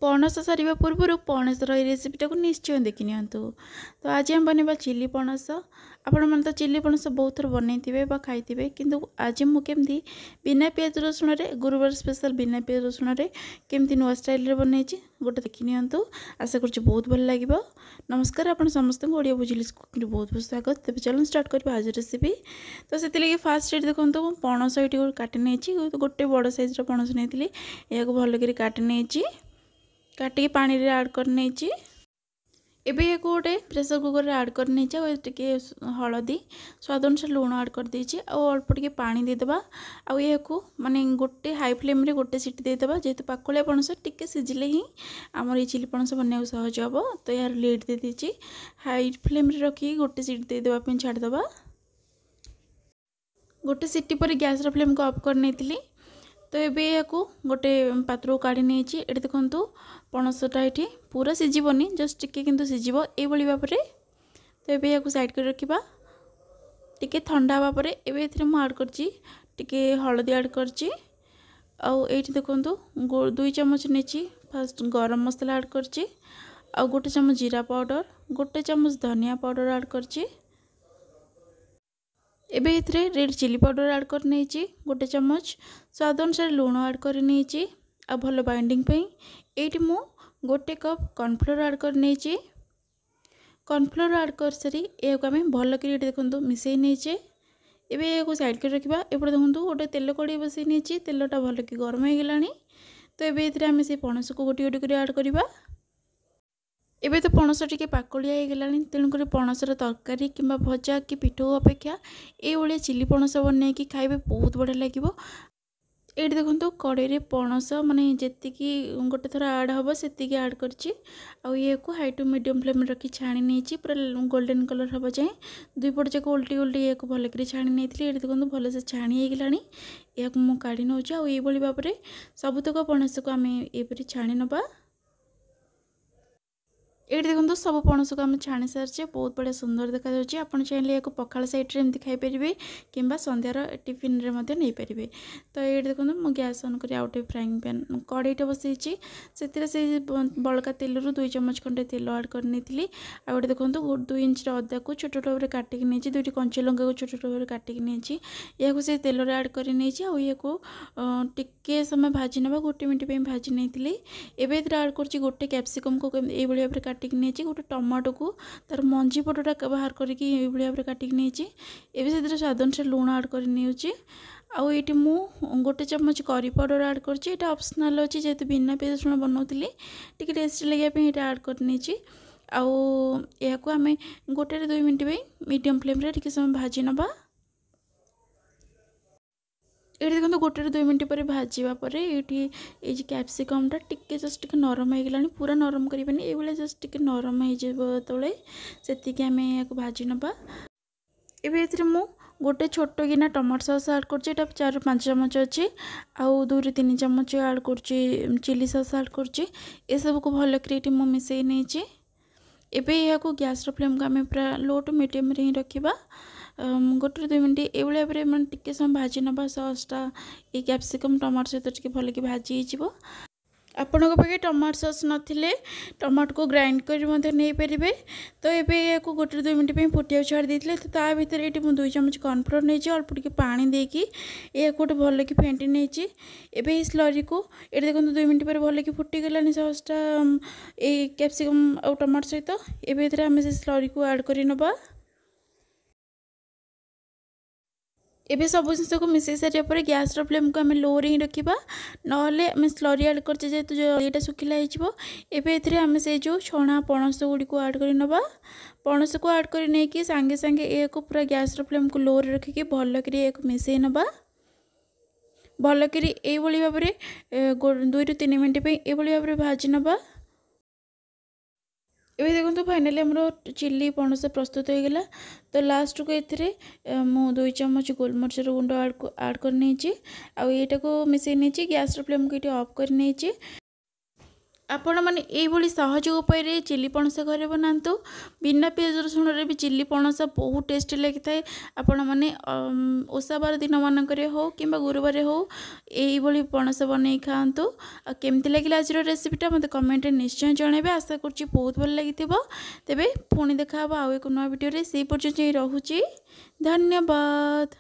पणस सारिबा पूर्व पणसर ये रेसिपीटा को निश्चय देखि नियंतु। तो आज हम बनेबा चिली पणस। आपण मन तो चिली पणस बहुत थर बनैथिबे बा खाइथिबे, किंतु आज मु केमती बिना प्याज रसुण रे गुरुवार स्पेशल बिना प्याज रसुण रे केमती नुआ स्टाइल रे बनैछि गोटे देखि नियंतु। आशा करछि बहुत भल लागिबो। नमस्कार, आपण समस्त को ओडिया बुझिलिस कुकिंग बहुत बहुत स्वागत। तबे चलन स्टार्ट करबा आज रेसिपी। तो सेति लागि फास्ट रेट देखंतु पणस एटी काटि नेछि, गोटे बड़ साइज रो पणस नेथिली। या को भल करी काटि नेछि, काटी पानी रे ऐड कर नेछि। एबे या गोटे प्रेशर कुकर रे ऐड कर नेछि। आ टिके हळदी स्वाद अनुसार लूण ऐड कर देछि। आ अल्प टिके पानी दे देबा। आ या को माने गोटे हाई फ्लेम रे गोटे सीटी दे देबा। जेतु पाकळिया पणस टिके सिझिले ही हमर ये चिली पणस बन्या सहज हबो। तो यार लीड दे देछि। हाई फ्लेम रे रखी गोटे सीटी दे देबा पे छाड़ देबा। गोटे सीटी पर गैस रो फ्लेम को ऑफ कर नेथिली। तो ये या गोटे पात्र काढ़ी नहीं। ये देखो पणसटा ये पूरा सीझबनी, जस्ट टिके किंतु सीझब ये भाव में। तो ये या साइड कर रखा। टिके ठंडा हवा पर ये ऐड करके हलदी ऐड करची। देखो 2 चम्मच नहीं, फास्ट गरम मसला ऐड करची। आ गोटे चम्मच जीरा पाउडर, गोटे चम्मच धनिया पाउडर ऐड करची। एबे इथरे रेड चिली पाउडर ऐड कर नेछि गोटे चम्मच। स्वाद अनुसार लूण ऐड कर नेछि। आ भलो बाइंडिंग पे एटी मु गोटे कप कॉर्नफ्लोर ऐड कर नेछि। कॉर्नफ्लोर ऐड कर सरी एको आमे भलो करी देखंतु मिसई नेछे। एबे एको साइड कर रखिबा। एपटे देखंतु गोटे तेल कड़ी बसई नेछि। तेलटा भलो कि गरम हो गेलानी। तो एबे इथरे आमे से पणस को गोटी गोटी करी ऐड करिबा। एबे तो पणस टिके पाकलिया हो गलानी, तेणुक पणसर तरकारी किंबा भजा कि पिठो अपेक्षा ये भाया चिली पणस बन कि खाइबे बहुत बढ़िया लगे। ये देखो कड़े पणस माने जेतिकी गोटे थर ऐड हम से ऐड करची। ये को हाई टू मीडियम फ्लेम रखी छाणी नहीं, पूरा गोल्डन कलर हम जाए दुई पट जाक उल्टी उल्टी ये भल कर छाणी नहीं। ये देखो भल से छाणी हो गलानी। या मुझे काढ़ी नौ ये भाव में सबुतक पणस को आम ये छाणी नवा। ये देखो सब पणस को आम छाणी सारी बहुत बढ़िया सुंदर देखा जाऊँगी। आपड़ चाहिए या पखाड़ साइड एमती खाईपर कि संध्यार टिफिन नहीं पारे। तो ये देखो मुझे गैस ऑन कर आउटे फ्राइंग पैन कड़ईटे बसई से बड़का तेल रु 2 चम्मच खंडे तेल ऐड कर। आउटे देखो 2 इंच अदा को छोट छोट भाव काटिक नहीं, 2टी कंचा लंका को छोट छोट भाव काटिक नहीं। या से तेल ऐड कर टिके समय भाजी ना 1 मिनट भाजी नहीं। एवं ऐड कर गोटे कैप्सिकम को ये भाव में काटिक नहीं, गोटे टमाटो को तार मंजी पटटा बाहर करके भाव में काटिक नहीं। एवं स्वाद अनुसार लूण ऐड कर ये मु गोटे चम्मच करी पाउडर ऐड कर ऑप्शनल अच्छी, जेहेतु बिना प्याज रसुण बनाऊली टी टेस्ट लगे ऐड कर आम गोटे 2 मिनट मीडियम फ्लेम रे टिके समय भाजी नवा। ये देखो गोटे 2 मिनट पर भाजवा पर ये कैप्सिकमटा टिके जस्ट टिके नरम हो गलानी। पूरा नरम करिबानी, ये भाया जस्ट टिके नरम हो जेतबेले सेतिके आमे याको भाजी नबा। एबे एथिरे मु गोटे छोट गिना टमाटो सॉस ऐड करछि। एटा 4-5 चम्मच अछि। आउ 2-3 चम्मच ऐड करछि चिली सॉस ऐड करछि। ए सब को भल करी मु मिसई नेछि। एबे याको गैस रो फ्लेम को आमे पूरा लो टू मीडियम रे ही रखिबा। गोटे 2 मिनट ये भाव में टिके समय भाजी नवा। सॉसटा ये कैप्सिकम टमाटो सहित भल कि भाजी हो। आपण पाखे टमाटो सॉस नथिले टमाटो को ग्राइंड कर नहीं पारे। तो ये गोटे 2 मिनट फुटिया छाड़ देते। तो ता भर ये 2 चम्मच कॉर्नफ्लोर नहीं, अल्प टिके पानी देकी ये गोटे भल कि फेंटी नहीं। एबे स्लरी को ये देखो 2 मिनट पर भल कि फुटीगलानी सॉसटा ये कैप्सिकम और टमाटो सहित। एबे आम से स्लरी को ऐड कर नवा। एबे सब जिन को मिसई सारे पर गैस रो फ्लेम को आम लो रे ही रखा, नहले आम स्लरी ऐड करचे जेहेतु ये सुखिला हो। एबे आम से जो छणा पणस गुड़ी को ऐड कर नवा। पणस को ऐड कर नहीं सांगे सांगे ये पूरा गैस रो फ्लेम को लो रे रखिकी भल कर मिसई नवा। भल कर ये भाव में 2-3 मिनट ये भाव में भाजी नवा। ये देखो फाइनली आमर चिली पणस प्रस्तुत हो गला। तो लास्ट को ये मु 2 चम्मच गोलमरीच गुंड ऐड कर यहाँ को मिसई नहीं। गैस फ्लेम को ये ऑफ कर नहीं। आपण मैंने ये सहज उपाय चिली पणस घरे बनातु बिना पियाज रसुण भी चिली पणस बहुत टेस्टी लगी थाए। आपण मैंने ओषा बार दिन मानक हो कि गुरुवार हो ये पणस बन खातु। केमती लगे आज रेसिपीटा मत कमेंट निश्चय जनइबे। आशा करुँच बहुत भल लगी तेबे पुणी देखा आउ एक नुआ वीडियो से पर्यंत रोचे। धन्यवाद।